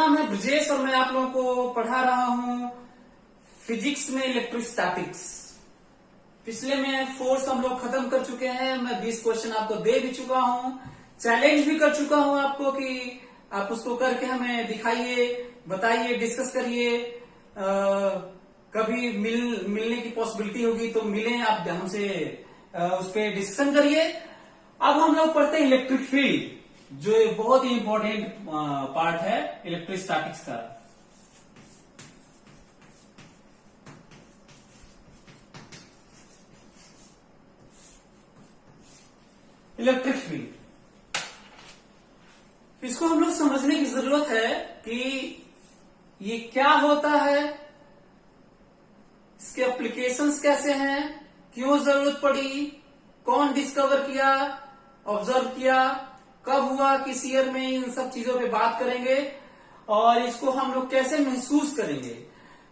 नाम है ब्रजेश और मैं आप लोगों को पढ़ा रहा हूं फिजिक्स में इलेक्ट्रोस्टैटिक्स। पिछले में फोर्स हम लोग खत्म कर चुके हैं। मैं 20 क्वेश्चन आपको दे भी चुका हूं, चैलेंज भी कर चुका हूं आपको कि आप उसको करके हमें दिखाइए, बताइए, डिस्कस करिए। कभी मिलने की पॉसिबिलिटी होगी तो मिलें, आप हमसे उस पर डिस्कशन करिए। अब हम लोग पढ़ते हैं इलेक्ट्रिक फील्ड, जो बहुत ही इंपॉर्टेंट पार्ट है इलेक्ट्रोस्टैटिक्स का। इलेक्ट्रिक फील्ड, इसको हम लोग समझने की जरूरत है कि ये क्या होता है, इसके एप्लीकेशंस कैसे हैं, क्यों जरूरत पड़ी, कौन डिस्कवर किया, ऑब्जर्व किया, कब हुआ, किस ईयर में, इन सब चीजों पे बात करेंगे और इसको हम लोग कैसे महसूस करेंगे।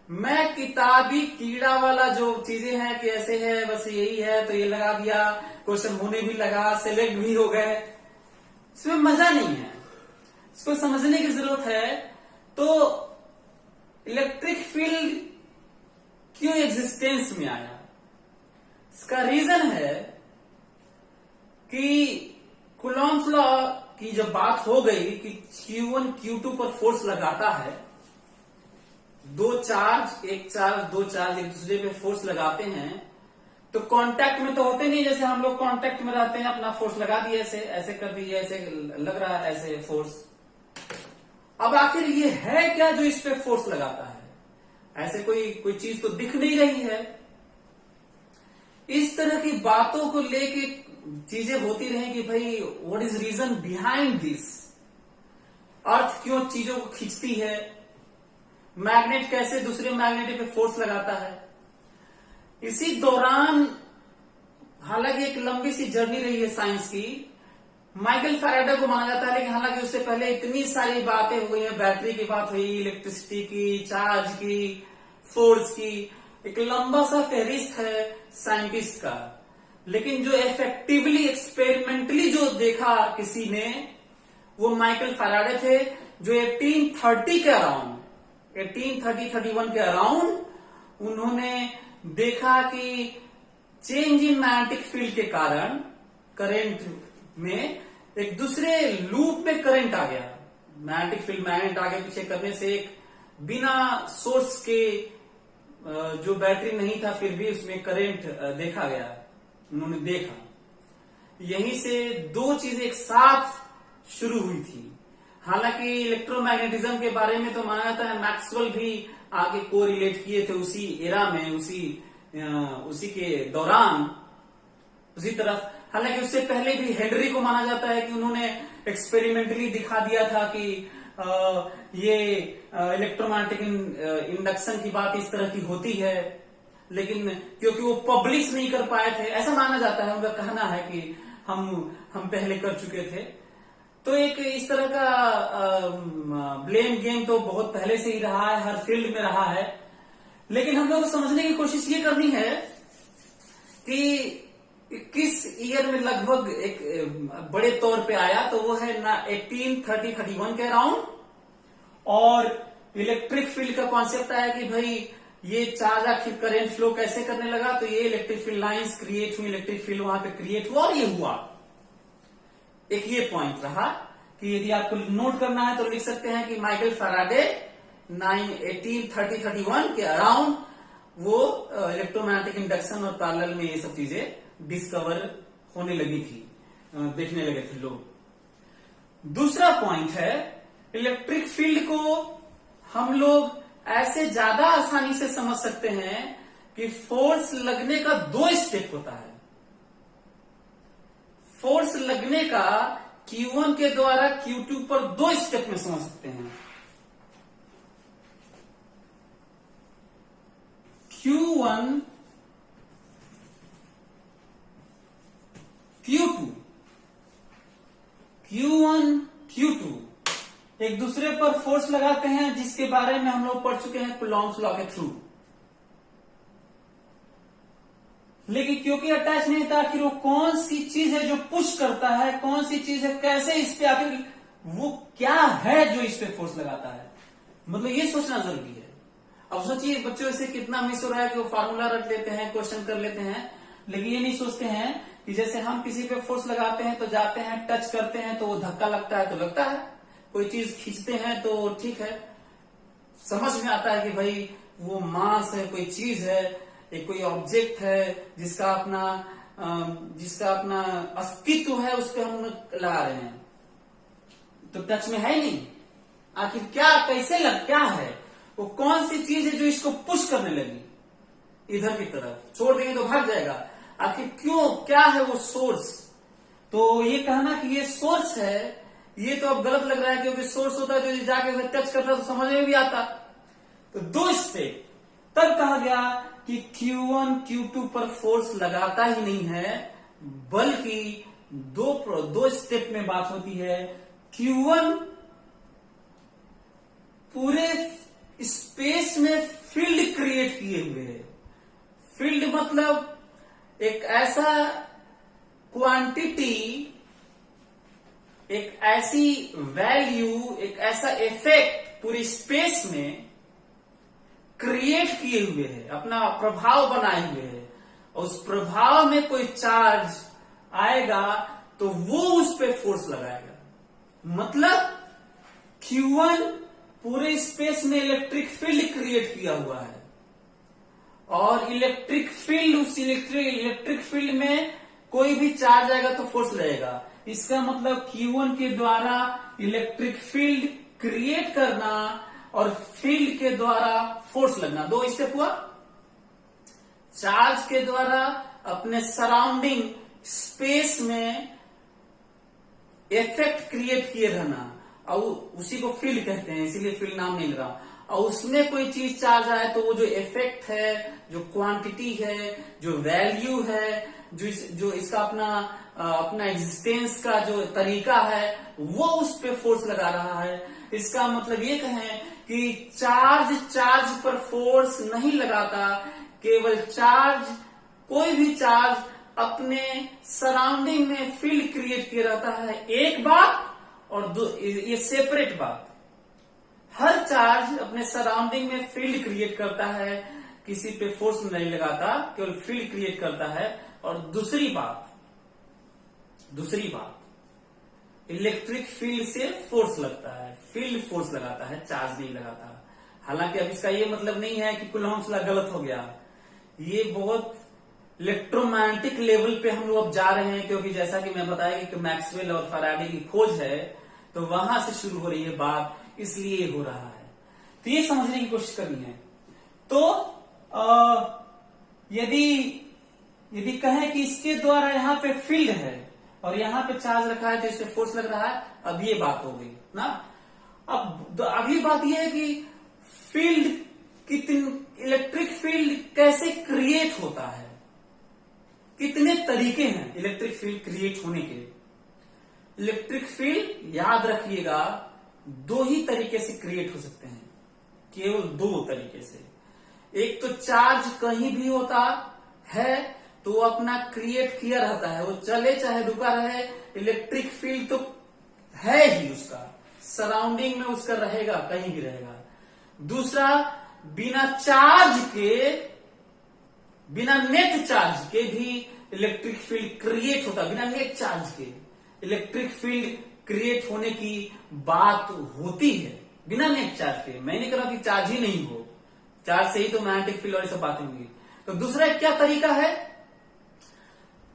मैं किताबी कीड़ा वाला जो चीजें हैं कि ऐसे है, बस यही है तो ये लगा दिया, क्वेश्चन होने भी लगा, सिलेक्ट भी हो गए, इसमें मजा नहीं है। इसको समझने की जरूरत है। तो इलेक्ट्रिक फील्ड क्यों एग्जिस्टेंस में आया, इसका रीजन है कि कूलॉम्स लॉ की जब बात हो गई कि Q1 Q2 पर फोर्स लगाता है, दो चार्ज एक दूसरे पे फोर्स लगाते हैं तो कांटेक्ट में तो होते नहीं। जैसे हम लोग कांटेक्ट में रहते हैं, अपना फोर्स लगा दिए, ऐसे कर दिए, ऐसे लग रहा है, ऐसे फोर्स। अब आखिर ये है क्या जो इस पे फोर्स लगाता है? ऐसे कोई चीज तो दिख नहीं रही है। इस तरह की बातों को लेके चीजें होती रहे कि भाई what is reason behind this, अर्थ क्यों चीजों को खींचती है, मैग्नेट कैसे दूसरे मैग्नेट पे फोर्स लगाता है। इसी दौरान, हालांकि एक लंबी सी जर्नी रही है साइंस की, माइकल फैराडे को माना जाता है, लेकिन हालांकि उससे पहले इतनी सारी बातें हो गई हैं। बैटरी की बात हुई, इलेक्ट्रिसिटी की, चार्ज की, फोर्स की, एक लंबा सा फहरिस्त है साइंटिस्ट का। लेकिन जो इफेक्टिवली एक्सपेरिमेंटली जो देखा किसी ने, वो माइकल फैराडे थे, जो 1830 के अराउंड, 1830-31 के अराउंड उन्होंने देखा कि चेंज इन मैग्नेटिक फील्ड के कारण करंट में एक दूसरे लूप में करंट आ गया। मैग्नेटिक फील्ड मैग्नेट आगे पीछे करने से एक बिना सोर्स के जो बैटरी नहीं था, फिर भी उसमें करंट देखा गया, उन्होंने देखा। यहीं से दो चीजें एक साथ शुरू हुई थी। हालांकि इलेक्ट्रोमैग्नेटिज्म के बारे में तो माना जाता है मैक्सवेल भी आगे कोरिलेट किए थे उसी एरा में, उसी के दौरान, उसी तरफ। हालांकि उससे पहले भी हेनरी को माना जाता है कि उन्होंने एक्सपेरिमेंटली दिखा दिया था कि ये इलेक्ट्रोमैग्नेटिक इंडक्शन की बात इस तरह की होती है, लेकिन क्योंकि वो पब्लिश नहीं कर पाए थे, ऐसा माना जाता है, उनका कहना है कि हम पहले कर चुके थे। तो एक इस तरह का ब्लेम गेम तो बहुत पहले से ही रहा है, हर फील्ड में रहा है। लेकिन हम लोग समझने की कोशिश ये करनी है कि किस ईयर में लगभग एक बड़े तौर पे आया, तो वो है ना 1830-31 के अराउंड। और इलेक्ट्रिक फील्ड का कॉन्सेप्ट आया कि भाई ये चार्ज आखिर करंट फ्लो कैसे करने लगा, तो ये इलेक्ट्रिक फील्ड लाइंस क्रिएट हुई, इलेक्ट्रिक फील्ड वहां पे क्रिएट हुआ और ये हुआ। एक ये पॉइंट रहा कि यदि आपको नोट करना है तो लिख सकते हैं कि माइकल फैराडे 1830-31 के अराउंड वो इलेक्ट्रोमैग्नेटिक इंडक्शन और पैरेलल में ये सब चीजें डिस्कवर होने लगी थी, देखने लगे थे लोग। दूसरा पॉइंट है, इलेक्ट्रिक फील्ड को हम लोग ऐसे ज्यादा आसानी से समझ सकते हैं कि फोर्स लगने का दो स्टेप होता है। फोर्स लगने का Q1 के द्वारा Q2 पर दो स्टेप में समझ सकते हैं। Q1 Q2, Q1 Q2 एक दूसरे पर फोर्स लगाते हैं, जिसके बारे में हम लोग पढ़ चुके हैं कूलॉम्स लॉ के थ्रू। लेकिन क्योंकि अटैच नहीं था, आखिर वो कौन सी चीज है जो पुश करता है, कौन सी चीज है, कैसे इस पे आखिर वो क्या है जो इस पे फोर्स लगाता है, मतलब ये सोचना जरूरी है। अब सोचिए बच्चों से कितना मिस हो रहा है कि वो फार्मूला रट लेते हैं, क्वेश्चन कर लेते हैं, लेकिन ये नहीं सोचते हैं कि जैसे हम किसी पे फोर्स लगाते हैं तो जाते हैं, टच करते हैं तो वो धक्का लगता है तो लगता है, कोई चीज खींचते हैं तो ठीक है, समझ में आता है कि भाई वो मास है, कोई चीज है, एक कोई ऑब्जेक्ट है जिसका अपना अस्तित्व है, उस पर हम लगा रहे हैं, तो टच में है नहीं। आखिर क्या, कैसे क्या है वो, कौन सी चीज है जो इसको पुश करने लगी इधर की तरफ, छोड़ देंगे तो भाग जाएगा, आखिर क्यों, क्या है वो सोर्स। तो ये कहना कि ये सोर्स है, ये तो अब गलत लग रहा है, क्योंकि सोर्स होता है तो जाके टच करता तो समझ में भी आता। तो दो स्टेप तब कहा गया कि Q1 Q2 पर फोर्स लगाता ही नहीं है, बल्कि दो स्टेप में बात होती है। Q1 पूरे स्पेस में फील्ड क्रिएट किए हुए है। फील्ड मतलब एक ऐसा क्वांटिटी, एक ऐसी वैल्यू, एक ऐसा इफेक्ट पूरी स्पेस में क्रिएट किए हुए है, अपना प्रभाव बनाए हुए है, और उस प्रभाव में कोई चार्ज आएगा तो वो उस पे फोर्स लगाएगा। मतलब Q1 पूरे स्पेस में इलेक्ट्रिक फील्ड क्रिएट किया हुआ है, और इलेक्ट्रिक फील्ड, उस इलेक्ट्रिक फील्ड में कोई भी चार्ज आएगा तो फोर्स लगेगा। इसका मतलब Q1 के द्वारा इलेक्ट्रिक फील्ड क्रिएट करना और फील्ड के द्वारा फोर्स लगना, दो स्टेप हुआ। चार्ज के द्वारा अपने सराउंडिंग स्पेस में इफेक्ट क्रिएट किए रहना, और उसी को फील्ड कहते हैं, इसीलिए फील्ड नाम नहीं ले रहा। और उसमें कोई चीज चार्ज आए तो वो जो इफेक्ट है, जो क्वांटिटी है, जो वैल्यू है, जो इसका अपना एग्जिस्टेंस का जो तरीका है, वो उस पे फोर्स लगा रहा है। इसका मतलब ये कहें कि चार्ज पर फोर्स नहीं लगाता, केवल कोई भी चार्ज अपने सराउंडिंग में फील्ड क्रिएट किया रहता है। एक बात और ये सेपरेट बात, हर चार्ज अपने सराउंडिंग में फील्ड क्रिएट करता है, किसी पे फोर्स नहीं लगाता, केवल फील्ड क्रिएट करता है। और दूसरी बात, इलेक्ट्रिक फील्ड से फोर्स लगता है, फील्ड फोर्स लगाता है, चार्ज नहीं लगाता। हालांकि अब इसका ये मतलब नहीं है कि कूलॉम्स लॉ गलत हो गया, ये बहुत इलेक्ट्रोमैग्नेटिक लेवल पे हम लोग अब जा रहे हैं, क्योंकि जैसा कि मैं बताया कि मैक्सवेल और फैराडे की खोज है, तो वहां से शुरू हो रही है बात, इसलिए हो रहा है। तो ये समझने की कोशिश करनी है। तो यदि कहें कि इसके द्वारा यहाँ पे फील्ड है और यहाँ पे चार्ज रखा है तो इस पे फोर्स लग रहा है, अब ये बात हो गई ना। अब अगली बात यह है कि इलेक्ट्रिक फील्ड कैसे क्रिएट होता है, कितने तरीके हैं इलेक्ट्रिक फील्ड क्रिएट होने के। इलेक्ट्रिक फील्ड याद रखिएगा दो ही तरीके से क्रिएट हो सकते हैं, केवल दो तरीके से। एक तो चार्ज कहीं भी होता है तो वो अपना क्रिएट किया रहता है, वो चले चाहे रुका रहे, इलेक्ट्रिक फील्ड तो है ही, उसका सराउंडिंग में उसका रहेगा, कहीं भी रहेगा। दूसरा, बिना नेट चार्ज के भी इलेक्ट्रिक फील्ड क्रिएट होता, बिना नेट चार्ज के इलेक्ट्रिक फील्ड क्रिएट होने की बात होती है, बिना नेट चार्ज के। मैं नहीं कह रहा कि चार्ज ही नहीं हो, चार्ज से ही तो मैग्नेटिक फील्ड और ये सब बातें होंगी। तो दूसरा क्या तरीका है,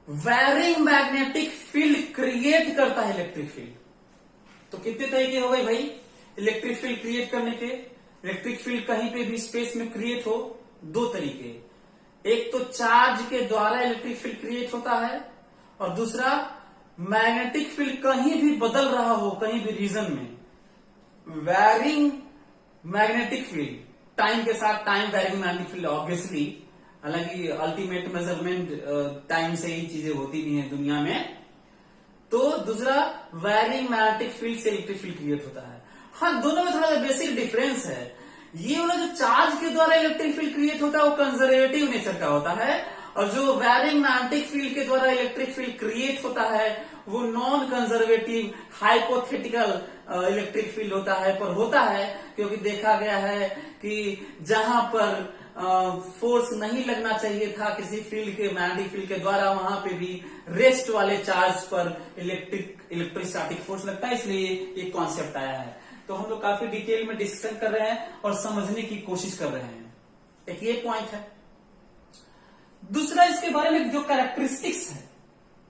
वैरिंग मैग्नेटिक फील्ड क्रिएट करता है इलेक्ट्रिक फील्ड। तो कितने तरीके हो गए भाई इलेक्ट्रिक फील्ड क्रिएट करने के। इलेक्ट्रिक फील्ड कहीं पे भी स्पेस में क्रिएट हो, दो तरीके, एक तो चार्ज के द्वारा इलेक्ट्रिक फील्ड क्रिएट होता है, और दूसरा मैग्नेटिक फील्ड कहीं भी बदल रहा हो, कहीं भी रीजन में, वैरिंग मैग्नेटिक फील्ड, टाइम के साथ time varying magnetic field obviously, हालांकि अल्टीमेट मेजरमेंट टाइम से ही चीजें होती भी हैं दुनिया में। तो दूसरा, वैरिंग मैग्नेटिक फील्ड से इलेक्ट्रिक फील्ड क्रिएट होता है। हाँ, दोनों में थोड़ा सा बेसिक डिफरेंस है। ये वाला जो चार्ज के द्वारा इलेक्ट्रिक फील्ड क्रिएट होता है वो कंजर्वेटिव नेचर का होता है, और जो वैरिंग मैग्नेटिक फील्ड के द्वारा इलेक्ट्रिक फील्ड क्रिएट होता है वो non conservative hypothetical electric field होता है, पर होता है क्योंकि देखा गया है कि जहां पर फोर्स नहीं लगना चाहिए था किसी फील्ड के मैग्नेटिक फील्ड के द्वारा, वहां पे भी रेस्ट वाले चार्ज पर इलेक्ट्रोस्टैटिक फोर्स लगता है, इसलिए ये कॉन्सेप्ट आया है। तो हम लोग काफी डिटेल में डिस्कशन कर रहे हैं और समझने की कोशिश कर रहे हैं। एक ये पॉइंट है। दूसरा इसके बारे में जो कैरेक्टरिस्टिक्स है,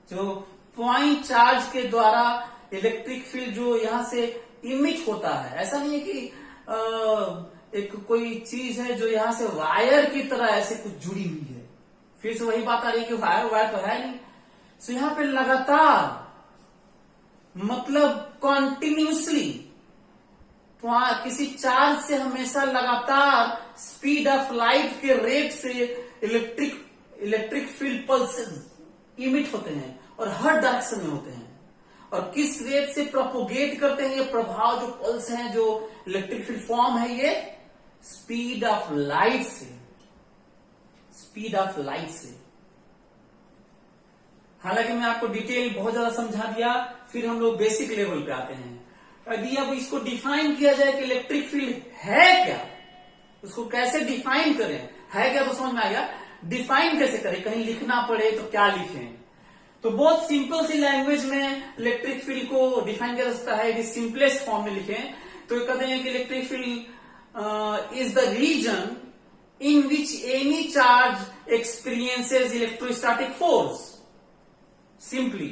जो पॉइंट चार्ज के द्वारा इलेक्ट्रिक फील्ड जो यहां से इमिट होता है, ऐसा नहीं है कि एक कोई चीज है जो यहां से वायर की तरह ऐसे कुछ जुड़ी हुई है। फिर से वही बात आ रही है कि वायर तो है नहीं। तो यहां पे लगातार मतलब कॉन्टिन्यूसली किसी चार्ज से हमेशा लगातार स्पीड ऑफ लाइट के रेट से इलेक्ट्रिक फील्ड पल्सेस इमिट होते हैं और हर डायरेक्शन में होते हैं। और किस रेट से प्रोपोगेट करते हैं ये प्रभाव, जो पल्स हैं, जो इलेक्ट्रिक फील्ड फॉर्म है, ये स्पीड ऑफ लाइट से, स्पीड ऑफ लाइट से। हालांकि मैं आपको डिटेल बहुत ज्यादा समझा दिया, फिर हम लोग बेसिक लेवल पे आते हैं। यदि अब इसको डिफाइन किया जाए कि इलेक्ट्रिक फील्ड है क्या, उसको कैसे डिफाइन करें, है क्या तो समझ में आ गया, डिफाइन कैसे करें, कहीं लिखना पड़े तो क्या लिखें। तो बहुत सिंपल सी लैंग्वेज में इलेक्ट्रिक फील्ड को डिफाइन किया जा सकता है, यदि सिंपलेस्ट फॉर्म में लिखें तो कहते हैं कि electric field is the region in which any charge experiences electrostatic force. Simply,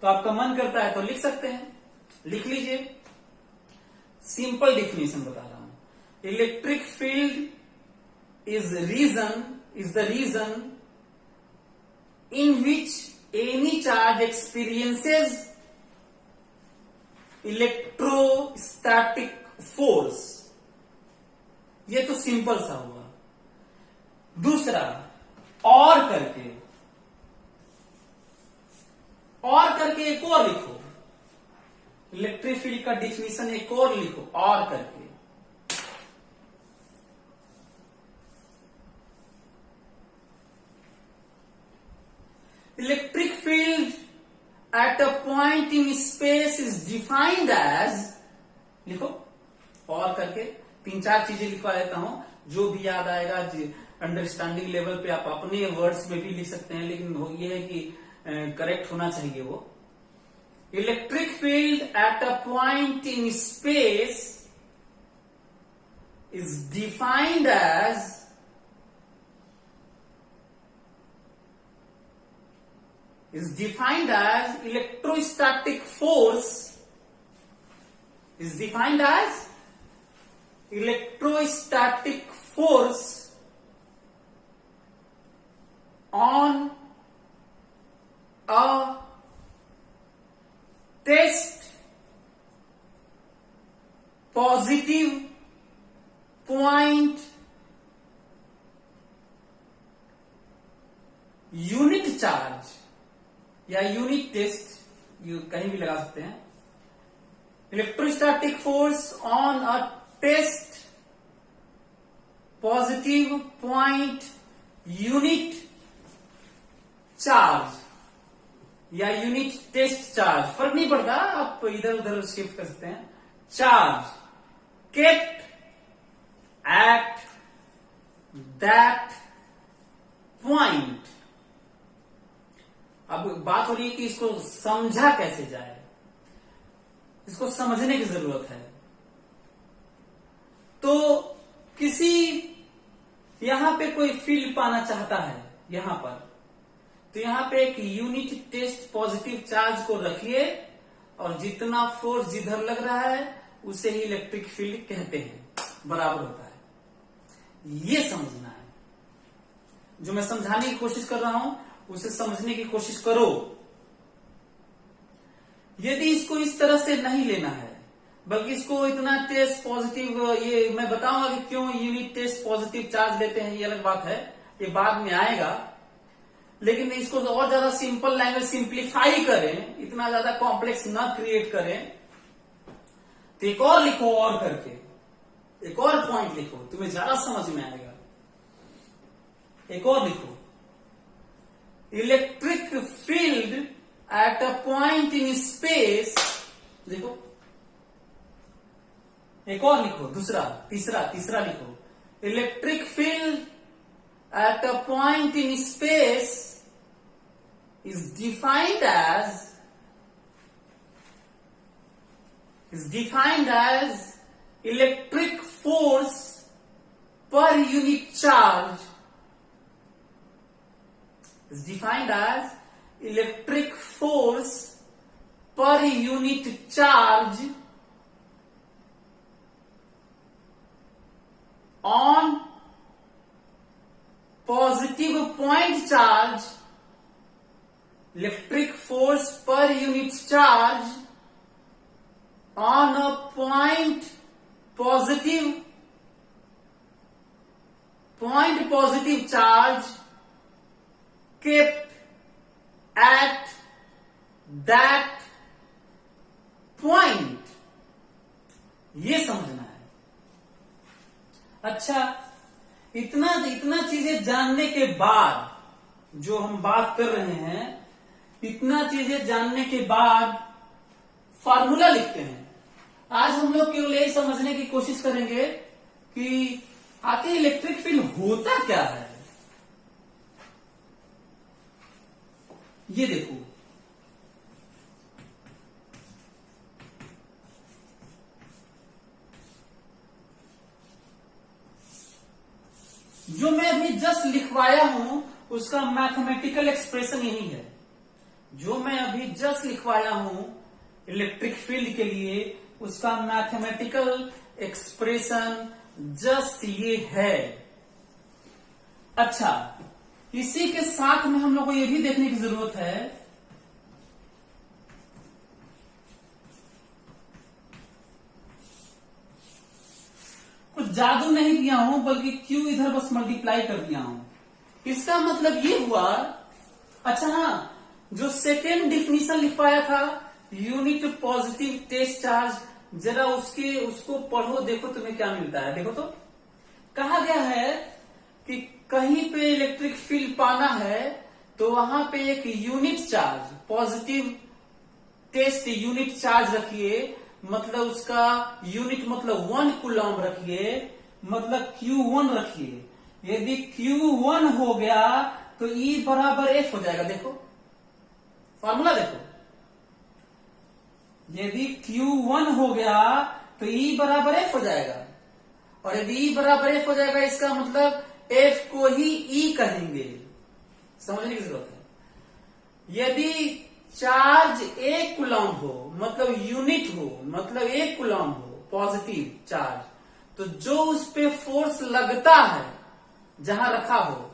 तो आपका मन करता है तो लिख सकते हैं, लिख लीजिए। सिंपल डिफिनेशन बता रहा हूं। Electric field is the region in which any charge experiences electrostatic force. ये तो सिंपल सा हुआ। दूसरा, और करके एक और लिखो, इलेक्ट्रिक फील्ड का डिफिनीशन एक और लिखो, और करके। Electric field at a point in space is defined as, लिखो और करके, 3-4 चीजें लिखवा देता हूं, जो भी याद आएगा। अंडरस्टैंडिंग लेवल पे आप अपने वर्ड्स में भी लिख सकते हैं, लेकिन ये है कि करेक्ट होना चाहिए वो। Electric field at a point in space is defined as electrostatic force, is defined as electrostatic force on a test positive point unit charge या यूनिट टेस्ट, कहीं भी लगा सकते हैं। Electrostatic force on a test positive point unit charge या unit test charge, फर्क नहीं पड़ता, आप इधर उधर शिफ्ट कर सकते हैं। Charge kept at that point. अब बात हो रही है कि इसको समझा कैसे जाए, इसको समझने की जरूरत है। तो किसी यहां पे कोई फील्ड पाना चाहता है यहां पर, तो यहां पे एक यूनिट टेस्ट पॉजिटिव चार्ज को रखिए और जितना फोर्स जिधर लग रहा है उसे ही इलेक्ट्रिक फील्ड कहते हैं, बराबर होता है। ये समझना है, जो मैं समझाने की कोशिश कर रहा हूं उसे समझने की कोशिश करो। यदि इसको इस तरह से नहीं लेना है, बल्कि इसको इतना टेस्ट पॉजिटिव, ये मैं बताऊंगा कि क्यों यूनिट टेस्ट पॉजिटिव चार्ज लेते हैं, ये अलग बात है, ये बाद में आएगा। लेकिन इसको और ज्यादा सिंपल लैंग्वेज सिंप्लीफाई करें, इतना ज्यादा कॉम्प्लेक्स ना क्रिएट करें, तो एक और लिखो, और करके एक और पॉइंट लिखो, तुम्हें ज्यादा समझ में आएगा। एक और लिखो, electric field at a point in space, देखो एक और लिखो, दूसरा तीसरा लिखो, electric field at a point in space is defined as electric force per unit charge, is defined as electric force per unit charge on positive point charge, electric force per unit charge on a point positive charge kept at that point, ये समझना है। अच्छा, इतना चीजें जानने के बाद जो हम बात कर रहे हैं, इतना चीजें जानने के बाद फार्मूला लिखते हैं। आज हम लोग केवल यही समझने की कोशिश करेंगे कि आखिर इलेक्ट्रिक फील्ड होता क्या है। ये देखो, जो मैं अभी जस्ट लिखवाया हूं उसका मैथमेटिकल एक्सप्रेशन यही है। जो मैं अभी जस्ट लिखवाया हूं इलेक्ट्रिक फील्ड के लिए, उसका मैथमेटिकल एक्सप्रेशन जस्ट ये है। अच्छा, इसी के साथ में हम लोग को यह भी देखने की जरूरत है कुछ जादू नहीं किया हूं, बल्कि क्यू इधर बस मल्टीप्लाई कर दिया हूं। इसका मतलब ये हुआ, अच्छा हाँ, जो सेकेंड डिफिनीशन लिखवाया था यूनिट पॉजिटिव टेस्ट चार्ज, जरा उसको पढ़ो, देखो तुम्हें क्या मिलता है। देखो तो कहा गया है कि कहीं पे इलेक्ट्रिक फील्ड पाना है तो वहां पे एक unit charge, positive test unit charge रखिए, मतलब उसका यूनिट मतलब 1 कूलम रखिए, मतलब Q1 रखिए। यदि Q1 हो गया तो E बराबर F हो जाएगा। देखो फॉर्मूला देखो, यदि Q1 हो गया तो E बराबर F हो जाएगा, और यदि E बराबर F हो जाएगा इसका मतलब F को ही E कहेंगे। समझने की जरूरत है। यदि चार्ज 1 कूलम हो, मतलब यूनिट हो, मतलब 1 कूलम हो पॉजिटिव चार्ज, तो जो उस पे फोर्स लगता है, जहां रखा हो,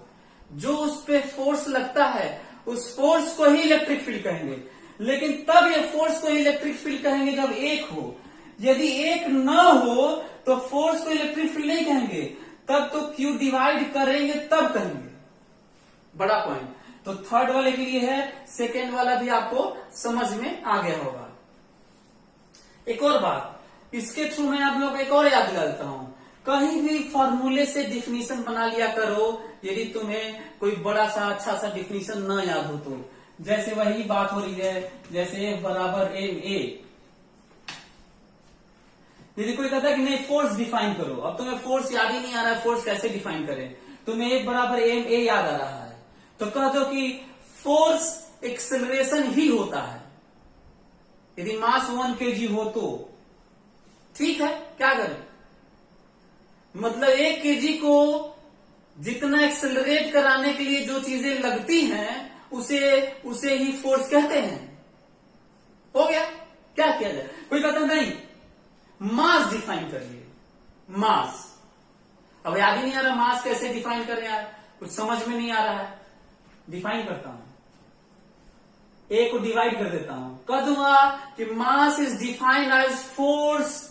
जो उस पे फोर्स लगता है, उस फोर्स को ही इलेक्ट्रिक फील्ड कहेंगे। लेकिन तब ये फोर्स को इलेक्ट्रिक फील्ड कहेंगे जब 1 हो। यदि 1 न हो तो फोर्स को इलेक्ट्रिक फील्ड नहीं कहेंगे, तब तो Q डिवाइड करेंगे तब कहेंगे। बड़ा पॉइंट तो थर्ड वाले के लिए है, सेकेंड वाला भी आपको समझ में आ गया होगा। एक और बात, इसके थ्रू मैं आप लोग एक और याद दिलाता हूं, कहीं भी फॉर्मूले से डिफिनीशन बना लिया करो यदि तुम्हें कोई बड़ा सा अच्छा सा डिफिनीशन न याद हो तो। जैसे वही बात हो रही है, जैसे F बराबर ma, यदि कोई कहता है कि नहीं फोर्स डिफाइन करो, अब तुम्हें फोर्स याद ही नहीं आ रहा है, फोर्स कैसे डिफाइन करें, तुम्हें F बराबर ma याद आ रहा है, तो कह दो कि फोर्स एक्सेलरेशन ही होता है। यदि मास 1 kg हो तो ठीक है, क्या करें, मतलब 1 kg को जितना एक्सेलरेट कराने के लिए जो चीजें लगती हैं उसे ही फोर्स कहते हैं। हो गया, क्या किया जाए। कोई कहता नहीं मास डिफाइन करिए, मास, अब याद ही नहीं आ रहा मास कैसे डिफाइन करें यार, कुछ समझ में नहीं आ रहा है। डिफाइन करता हूं, ए को डिवाइड कर देता हूं, कह दूंगा कि mass is defined as force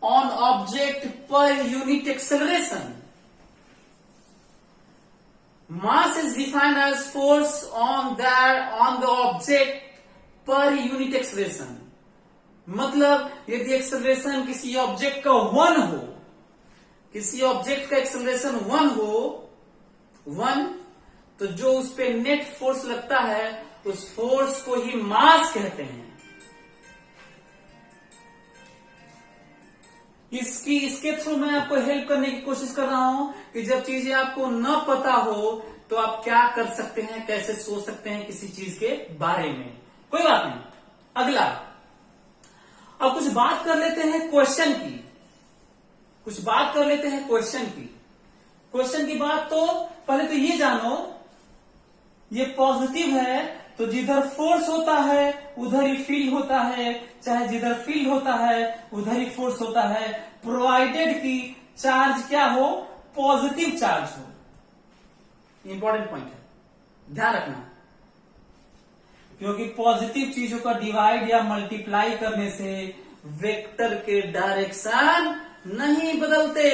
on object per unit acceleration. Mass is defined as force on the object per unit acceleration, मतलब यदि एक्सेलरेशन किसी ऑब्जेक्ट का 1 हो, किसी ऑब्जेक्ट का एक्सेलरेशन 1 हो, 1, तो जो उस पे नेट फोर्स लगता है उस फोर्स को ही मास कहते हैं। इसके थ्रू मैं आपको हेल्प करने की कोशिश कर रहा हूं कि जब चीजें आपको न पता हो तो आप क्या कर सकते हैं, कैसे सोच सकते हैं किसी चीज के बारे में। कोई बात नहीं। अगला, अब कुछ बात कर लेते हैं क्वेश्चन की। क्वेश्चन की बात तो पहले तो ये जानो, ये पॉजिटिव है तो जिधर फोर्स होता है उधर ही फील्ड होता है, चाहे जिधर फील्ड होता है उधर ही फोर्स होता है, प्रोवाइडेड कि चार्ज क्या हो, पॉजिटिव चार्ज हो। इंपॉर्टेंट पॉइंट है, ध्यान रखना, क्योंकि पॉजिटिव चीजों का डिवाइड या मल्टीप्लाई करने से वेक्टर के डायरेक्शन नहीं बदलते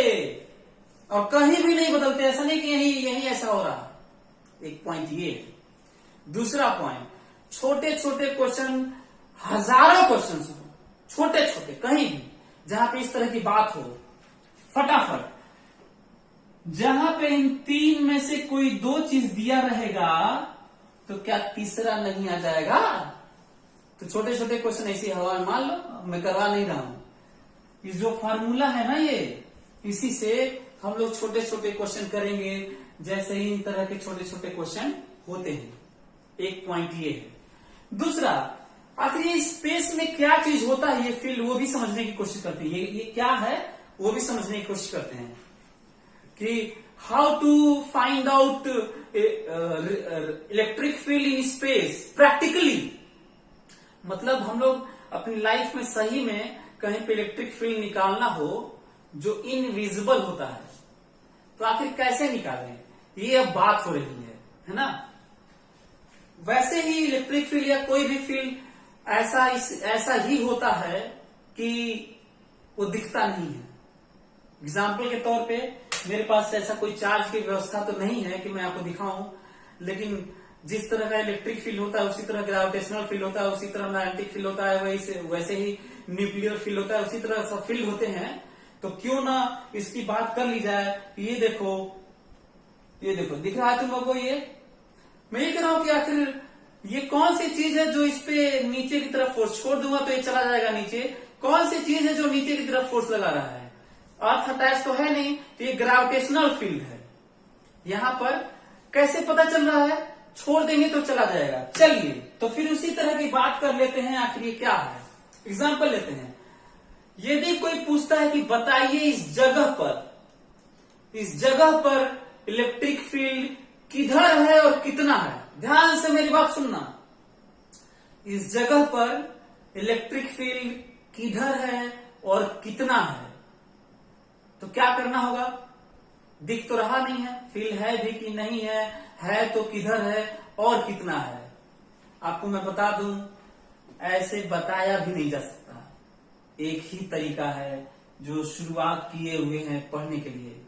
और कहीं भी नहीं बदलते। ऐसा नहीं कि यही ऐसा हो रहा। एक पॉइंट ये। दूसरा पॉइंट, छोटे छोटे क्वेश्चन, हजारों क्वेश्चन हो, छोटे छोटे कहीं भी जहां पे इस तरह की बात हो, फटाफट जहां पे इन तीन में से कोई दो चीज दिया रहेगा तो क्या तीसरा नहीं आ जाएगा? तो छोटे छोटे क्वेश्चन ऐसी हवा में मान लो, मैं करवा नहीं रहा हूं। ये जो फार्मूला है ना, ये इसी से हम लोग छोटे छोटे क्वेश्चन करेंगे, जैसे ही इन तरह के छोटे छोटे क्वेश्चन होते हैं। एक पॉइंट ये है। दूसरा, आखिर ये स्पेस में क्या चीज होता है, ये फील्ड, वो भी समझने की कोशिश करते हैं। ये क्या है वो भी समझने की कोशिश करते हैं कि how to find out electric field in space practically. मतलब हम लोग अपनी लाइफ में सही में कहीं पे इलेक्ट्रिक फील्ड निकालना हो जो इनविजिबल होता है, तो आखिर कैसे निकालें, ये अब बात हो रही है ना। वैसे ही इलेक्ट्रिक फील्ड या कोई भी फील्ड ऐसा ही होता है कि वो दिखता नहीं है। एग्जाम्पल के तौर पे मेरे पास ऐसा कोई चार्ज की व्यवस्था तो नहीं है कि मैं आपको दिखाऊं, लेकिन जिस तरह का इलेक्ट्रिक फील्ड होता है उसी तरह ग्रेविटेशनल फील्ड होता है, उसी तरह मैग्नेटिक फील्ड होता है, वैसे ही न्यूक्लियर फील्ड होता है, उसी तरह सब फील्ड होते हैं। तो क्यों ना इसकी बात कर ली जाए। ये देखो दिख रहा है तुम लोगों को? ये मैं ये कह रहा हूं कि आखिर ये कौन सी चीज है जो इस पे नीचे की तरफ फोर्स, छोड़ दूंगा तो ये चला जाएगा नीचे। कौन सी चीज है जो नीचे की तरफ फोर्स लगा रहा है? अर्थ अटैच तो है नहीं, तो ये ग्रेविटेशनल फील्ड है। यहां पर कैसे पता चल रहा है? छोड़ देंगे तो चला जाएगा। चलिए तो फिर उसी तरह की बात कर लेते हैं, आखिर ये क्या है। एग्जाम्पल लेते हैं। यदि कोई पूछता है कि बताइए इस जगह पर इलेक्ट्रिक फील्ड किधर है और कितना है, ध्यान से मेरी बात सुनना। इस जगह पर इलेक्ट्रिक फील्ड किधर है और कितना है, तो क्या करना होगा? दिख तो रहा नहीं है, फील्ड है भी कि नहीं है तो किधर है और कितना है। आपको मैं बता दूं, ऐसे बताया भी नहीं जा सकता। एक ही तरीका है जो शुरुआत किए हुए हैं पढ़ने के लिए।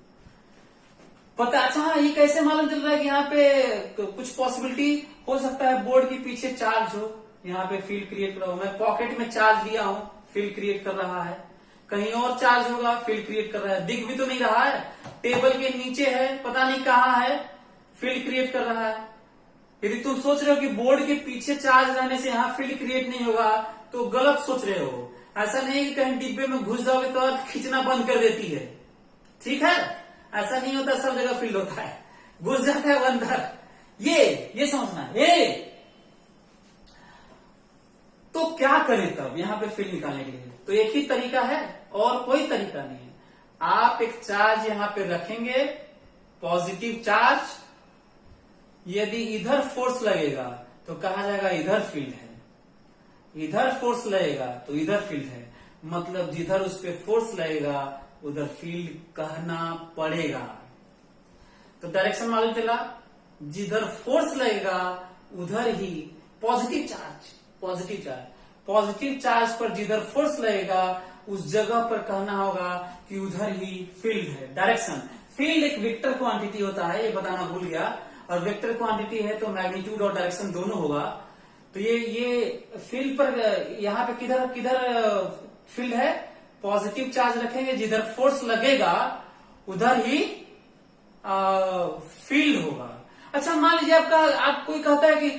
पता, अच्छा ये कैसे मालूम चल रहा है कि यहाँ पे कुछ पॉसिबिलिटी हो सकता है बोर्ड के पीछे चार्ज हो, यहाँ पे फील्ड क्रिएट कर रहा हूं, मैं पॉकेट में चार्ज लिया हूं, फील्ड क्रिएट कर रहा है, कहीं और चार्ज होगा, फील्ड क्रिएट कर रहा है। दिख भी तो नहीं रहा है, टेबल के नीचे है, पता नहीं कहाँ है, फील्ड क्रिएट कर रहा है। यदि तुम सोच रहे हो कि बोर्ड के पीछे चार्ज रहने से यहाँ फील्ड क्रिएट नहीं होगा, तो गलत सोच रहे हो। ऐसा नहीं है कि कहीं डिब्बे में घुस जाओगे तो अर्थ खींचना बंद कर देती है, ठीक है? ऐसा नहीं होता, सब जगह फील्ड होता है, घुस जाता है अंदर। ये समझना है। तो क्या करें तब यहां पे फील्ड निकालने के लिए? तो एक ही तरीका है और कोई तरीका नहीं है। आप एक चार्ज यहां पे रखेंगे, पॉजिटिव चार्ज। यदि इधर फोर्स लगेगा तो कहा जाएगा इधर फील्ड है, इधर फोर्स लगेगा तो इधर फील्ड है। मतलब जिधर उस पे फोर्स लगेगा उधर फील्ड कहना पड़ेगा। तो डायरेक्शन मालूम चला, जिधर फोर्स लगेगा उधर ही पॉजिटिव चार्ज पर जिधर फोर्स लगेगा उस जगह पर कहना होगा कि उधर ही फील्ड है। डायरेक्शन, फील्ड एक वेक्टर क्वांटिटी होता है, ये बताना भूल गया, और वेक्टर क्वांटिटी है तो मैग्नीट्यूड और डायरेक्शन दोनों होगा। तो ये फील्ड पर यहाँ पे किधर फील्ड है, पॉजिटिव चार्ज रखेंगे, जिधर फोर्स लगेगा उधर ही फील्ड होगा। अच्छा मान लीजिए आप कोई कहता है कि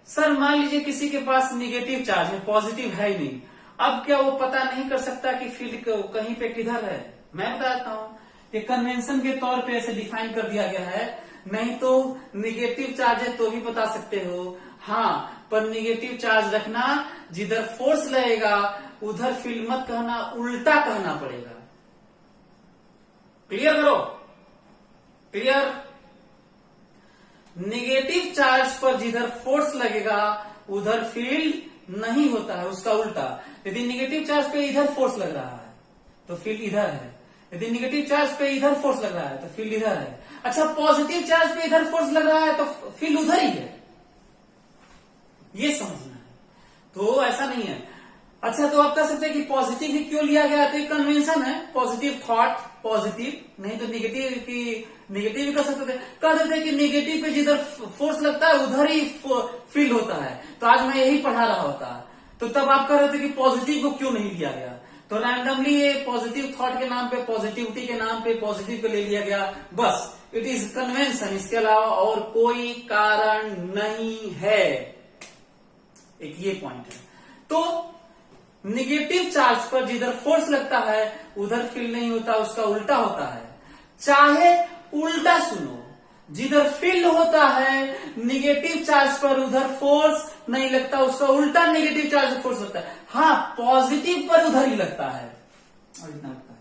सर मान लीजिए किसी के पास निगेटिव चार्ज है, पॉजिटिव है ही नहीं, अब क्या वो पता नहीं कर सकता कि फील्ड कहीं पे किधर है? मैं बताता हूं, ये कन्वेंशन के तौर पे ऐसे डिफाइन कर दिया गया है। नहीं तो निगेटिव चार्ज है तो भी बता सकते हो, हाँ, पर निगेटिव चार्ज रखना, जिधर फोर्स लगेगा उधर फील्ड मत कहना, उल्टा कहना पड़ेगा। क्लियर करो, क्लियर। निगेटिव चार्ज पर जिधर फोर्स लगेगा उधर फील्ड नहीं होता है, उसका उल्टा। यदि निगेटिव चार्ज पे इधर फोर्स लग रहा है तो फील्ड इधर है, यदि निगेटिव चार्ज पे इधर फोर्स लग रहा है तो फील्ड इधर है। अच्छा, पॉजिटिव चार्ज पे इधर फोर्स लग रहा है तो फील्ड उधर ही है, ये समझना है। तो ऐसा नहीं है। अच्छा, तो आप कह सकते हैं कि पॉजिटिव ही क्यों लिया गया? तो एक कन्वेंशन है, पॉजिटिव थॉट पॉजिटिव, नहीं तो निगेटिव की निगेटिव भी कर सकते थे। कह देते कि निगेटिव पे जिधर फोर्स लगता है उधर ही फील्ड होता है, तो आज मैं यही पढ़ा रहा होता। तो तब आप कह रहे थे कि पॉजिटिव को क्यों नहीं लिया गया? तो रैंडमली ये पॉजिटिव थॉट के नाम पे, पॉजिटिविटी के नाम पे पॉजिटिव को ले लिया गया, बस। इट इज कन्वेंशन, इसके अलावा और कोई कारण नहीं है। एक ये पॉइंट है। तो निगेटिव चार्ज पर जिधर फोर्स लगता है उधर फील्ड नहीं होता, उसका उल्टा होता है। चाहे उल्टा सुनो, जिधर फील्ड होता है निगेटिव चार्ज पर उधर फोर्स नहीं लगता, उसका उल्टा निगेटिव चार्ज पर फोर्स लगता है। हाँ, पॉजिटिव पर उधर ही लगता है, और इतना लगता है।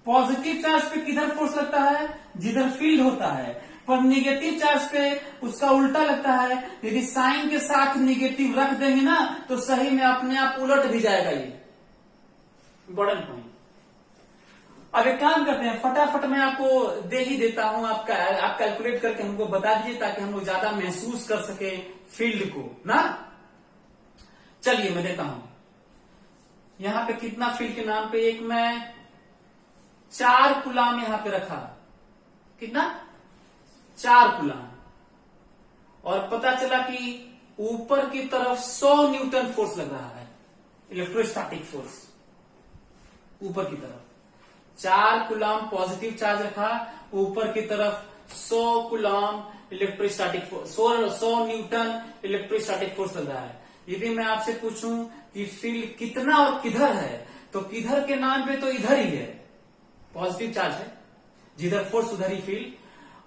पॉजिटिव चार्ज पे किधर फोर्स लगता है? जिधर फील्ड होता है। पर निगेटिव चार्ज पे उसका उल्टा लगता है। यदि साइन के साथ निगेटिव रख देंगे ना तो सही में अपने आप उलट भी जाएगा। ये इंपॉर्टेंट पॉइंट। अब एक काम करते हैं, फटाफट मैं आपको दे ही देता हूं, आप कैलकुलेट करके हमको बता दीजिए ताकि हम लोग ज्यादा महसूस कर सके फील्ड को ना। चलिए मैं देता हूं, यहां पे कितना फील्ड के नाम पे, एक मैं 4 कूलाम यहां पे रखा, कितना? 4 कूलाम, और पता चला कि ऊपर की तरफ 100 न्यूटन फोर्स लग रहा है, इलेक्ट्रोस्टैटिक फोर्स ऊपर की तरफ। 4 कूलाम पॉजिटिव चार्ज रखा, ऊपर की तरफ 100 coulomb electrostatic force, 100 Newton electrostatic force लग रहा है। यदि मैं आपसे पूछूं कि फील्ड कितना और किधर है, तो किधर के नाम पे तो इधर ही है, पॉजिटिव चार्ज है, जिधर फोर्स उधर ही फील्ड।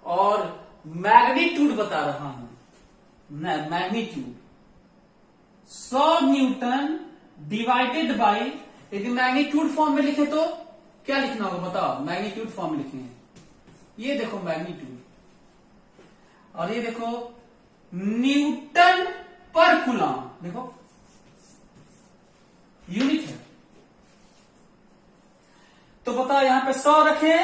और मैग्नीट्यूड बता रहा हूं, मैग्नीट्यूड 100 न्यूटन डिवाइडेड बाय, यदि मैग्नीट्यूड फॉर्म में लिखे तो क्या लिखना होगा बताओ? मैग्नीट्यूड फॉर्म में लिखे हैं, ये देखो मैग्नीट्यूड, और ये देखो न्यूटन पर कूलाम, देखो यूनिट है। तो बताओ यहां पे 100 रखे,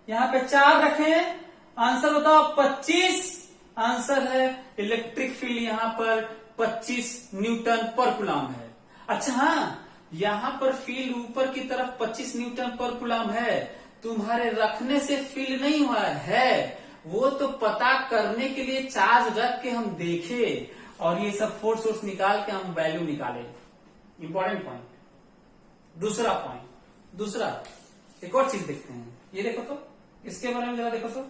यहां पे 4 रखे, आंसर बताओ 25। आंसर है इलेक्ट्रिक फील्ड यहां पर 25 न्यूटन पर कूलाम है। अच्छा हाँ, यहां पर फील्ड ऊपर की तरफ 25 न्यूटन पर कूलाम है, तुम्हारे रखने से फील्ड नहीं हुआ है, वो तो पता करने के लिए चार्ज रख के हम देखे और ये सब फोर्स निकाल के हम वैल्यू निकाले। Important point. दूसरा पॉइंट, दूसरा एक और चीज देखते हैं, ये देखो तो, इसके बारे में जरा देखो तो।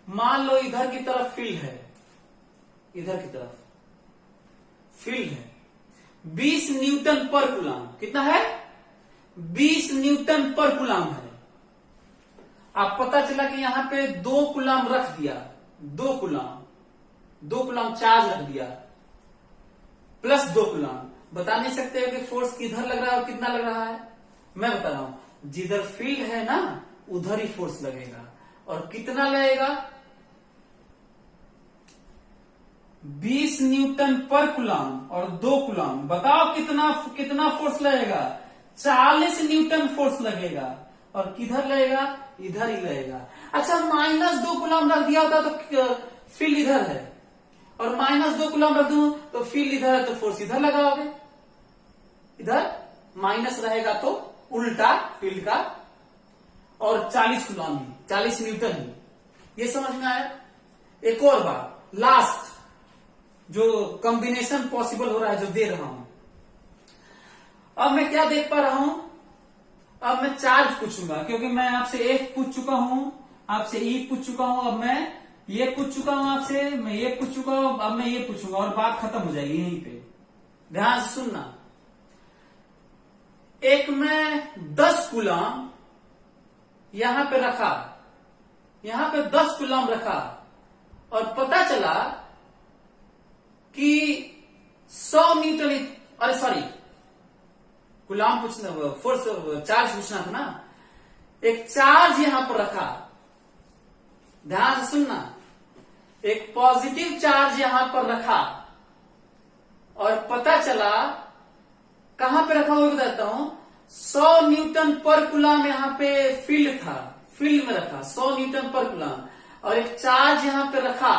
मान लो इधर की तरफ फील्ड है, इधर की तरफ फील्ड है 20 न्यूटन पर कूलाम, कितना है? 20 न्यूटन पर कूलाम है। अब पता चला कि यहां पे 2 कूलाम रख दिया, 2 कूलाम चार्ज रख दिया, प्लस 2 कूलाम। बता नहीं सकते हो कि फोर्स किधर लग रहा है और कितना लग रहा है? मैं बता रहा हूं, जिधर फील्ड है ना उधर ही फोर्स लगेगा, और कितना लगेगा? 20 न्यूटन पर कूलाम और 2 कूलाम, बताओ कितना फोर्स लगेगा? 40 न्यूटन फोर्स लगेगा, और किधर लगेगा? इधर ही लगेगा। अच्छा, -2 कूलाम रख दिया होता तो फील्ड इधर है, और -2 कूलाम रख दूं तो फील्ड इधर है, तो फोर्स इधर लगाओगे, इधर माइनस रहेगा तो उल्टा फील्ड का, और 40 कूलाम ही, 40 न्यूटन ही। ये समझ में आया? एक और बात, लास्ट जो कॉम्बिनेशन पॉसिबल हो रहा है, जो दे रहा हूं, अब मैं क्या देख पा रहा हूं? अब मैं चार्ज पूछूंगा, क्योंकि मैं आपसे F पूछ चुका हूं, आपसे E पूछ चुका हूं, अब मैं ये पूछ चुका हूं आपसे, मैं ये पूछ चुका हूं, अब मैं ये पूछूंगा और बात खत्म हो जाएगी यहीं पे। ध्यान से सुनना। एक में 10 कूलम यहां पे रखा, यहां पे 10 कूलम रखा और पता चला कि 100 न्यूटन, अरे सॉरी कूलम पूछना, फोर्स चार्ज पूछना था ना। एक चार्ज यहां पर रखा, ध्यान से सुनना, एक पॉजिटिव चार्ज यहां पर रखा और पता चला, कहां पे रखा वो बताता हूं, 100 न्यूटन पर कूलम यहां पे फील्ड था, फील्ड में रखा 100 न्यूटन पर कूलम, और एक चार्ज यहां पे रखा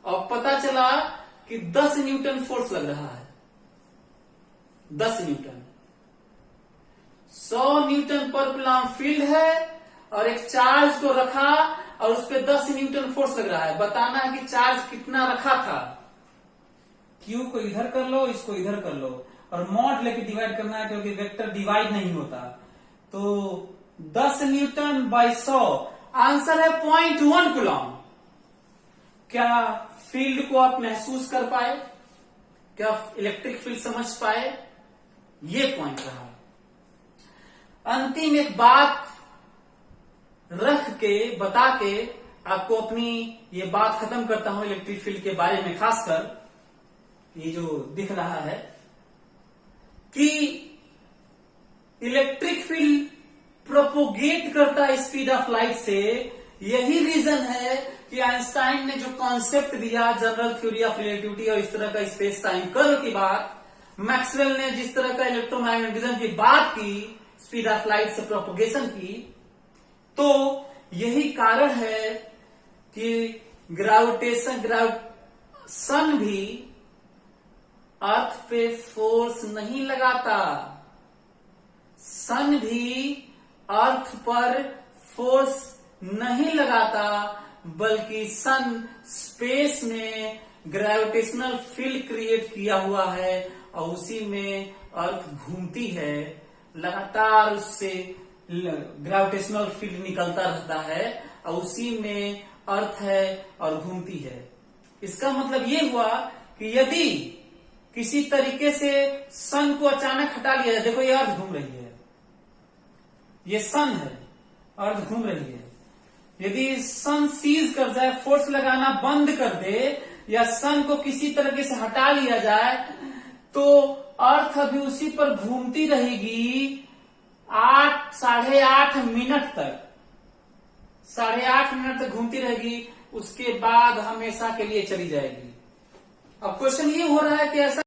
और पता चला कि 10 न्यूटन फोर्स लग रहा है। 10 न्यूटन, 100 न्यूटन पर कूलम फील्ड है और एक चार्ज को रखा और उस पर 10 न्यूटन फोर्स लग रहा है। बताना है कि चार्ज कितना रखा था। क्यू को इधर कर लो, इसको इधर कर लो और मॉड लेके डिवाइड करना है, क्योंकि वेक्टर डिवाइड नहीं होता। तो 10 न्यूटन बाई 100, आंसर है 0.1 कूलम। क्या फील्ड को आप महसूस कर पाए? क्या इलेक्ट्रिक फील्ड समझ पाए? ये पॉइंट रहा। अंतिम एक बात रख के, बता के आपको अपनी ये बात खत्म करता हूं इलेक्ट्रिक फील्ड के बारे में। खासकर ये जो दिख रहा है कि इलेक्ट्रिक फील्ड प्रोपोगेट करता है स्पीड ऑफ लाइट से। यही रीजन है कि आइंस्टाइन ने जो कॉन्सेप्ट दिया जनरल थ्योरी ऑफ रिलेटिविटी और इस तरह का स्पेस टाइम कर्व की बात, मैक्सवेल ने जिस तरह का इलेक्ट्रोमैग्नेटिज्म की बात की स्पीड ऑफ लाइट से प्रोपोगेशन की, तो यही कारण है कि सन भी अर्थ पे फोर्स नहीं लगाता। सन भी अर्थ पर फोर्स नहीं लगाता, बल्कि सन स्पेस में ग्रेविटेशनल फील्ड क्रिएट किया हुआ है और उसी में अर्थ घूमती है। लगातार उससे ग्रेविटेशनल फील्ड निकलता रहता है और उसी में अर्थ है और घूमती है। इसका मतलब ये हुआ कि यदि किसी तरीके से सन को अचानक हटा लिया जाए, देखो ये अर्थ घूम रही है, ये सन है, अर्थ घूम रही है। यदि सन सीज कर जाए, फोर्स लगाना बंद कर दे या सन को किसी तरीके से हटा लिया जाए, तो अर्थ अभी उसी पर घूमती रहेगी 8-8.5 मिनट तक, 8.5 मिनट तक घूमती रहेगी। उसके बाद हमेशा के लिए चली जाएगी। अब क्वेश्चन ये हो रहा है कि ऐसा